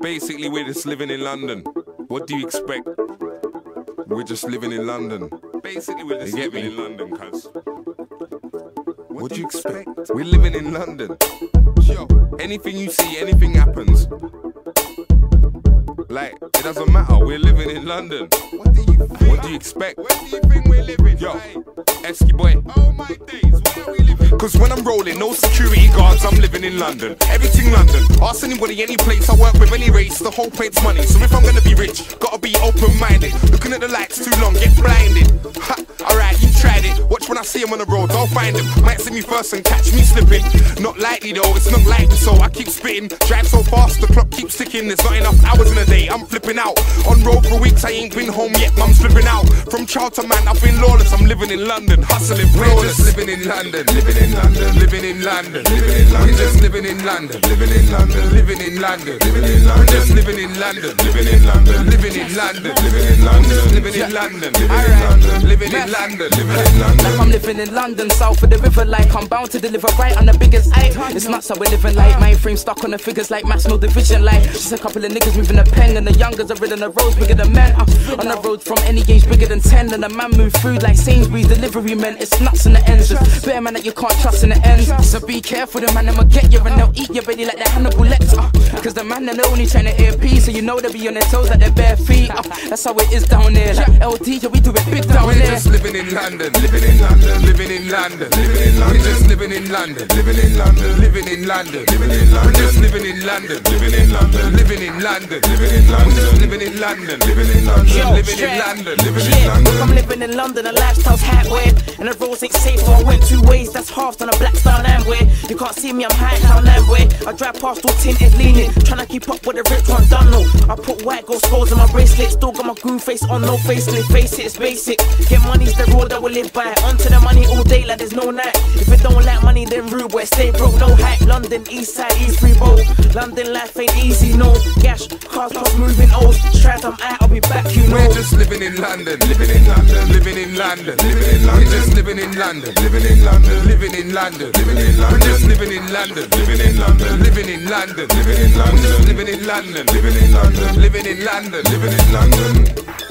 Basically, we're just living in London. What do you expect? We're just living in London. Basically, we're just living in London, cuz. What do you expect? We're living in London. Yo, anything you see, anything happens. Like, it doesn't matter, we're living in London. What do you think? What do you expect? Where do you think we're living? Yo, Esky boy. Oh my days, where are we living? Cause when I'm rolling, no security guards, I'm living in London. Everything London. Ask anybody, any place I work with, any race, the whole point's money. So if I'm gonna be rich, gotta be open-minded. Looking at the lights too long, get blinded. Ha, alright, you tried it. Watch when I see him on the road, I'll find him. Might see me first and catch me slipping. Not likely though, it's not likely, so I keep spitting. Drive so fast, the clock keeps ticking. There's not enough hours in a day, I'm flipping out. On road for weeks, I ain't been home yet, mum's flipping out. From child to man, I've been lawless, I'm living in London, hustling flawless. We're just living in London, living in London, living in London, living in London. We're just living in London, living in London, living in London, living in London. We're just living in London, living in London, living in London, living in London, living in London, living in London, living in London, living in London. Like I'm living in London, south of the river, like I'm bound to deliver right on the biggest eye. It's nuts how we're living like mainframe stuck on the figures like max no division. Like just a couple of niggas moving a pen and the youngers are ridden the roads bigger than men. On the road from any gauge bigger than 10, and a man move through like Sainsbury's delivery men. It's nuts in the ends, just better man that you can't trust in the ends. So be careful, the man them will get you and they'll eat you ready like the Hannibal Lecter. Cause the man they're only trying to ear peace, so you know they be on their toes like their bare feet. That's how it is down there. Like LD, yeah, we do it big down there. We're just living in London, living in London, living in London, living in London. We're just living in London, living in London, living in London, living in London. We're just living in London, living in London, living in London, living in London. We're just living in London, living in London, living in London, living in London. I'm living in London, the lifestyle's hat wear, and the roads ain't safe, so I went two ways. That's half on a black star landway. You can't see me, I'm high down landway. I drive past all tinted leaning, trying to keep up with the rich one done no. I put white gold scrolls in my bracelet, still got my groove face on, no facelift. Face it, it's basic. Get money's the road that we live by. Onto the money all day like there's no night. If you don't like money, then rude boy, stay broke, no hype. London, east side, east free bowl. London life ain't easy, no gash. Cars past moving O's. Straight I'm out, I'll be back, you know. We're just living in London, living in London, living in London, living in London. We're just living in London, living in London, living in London, living in London. We're just living in London, living in London, living in London, living in London, living in London, living in London, living in London, living in London.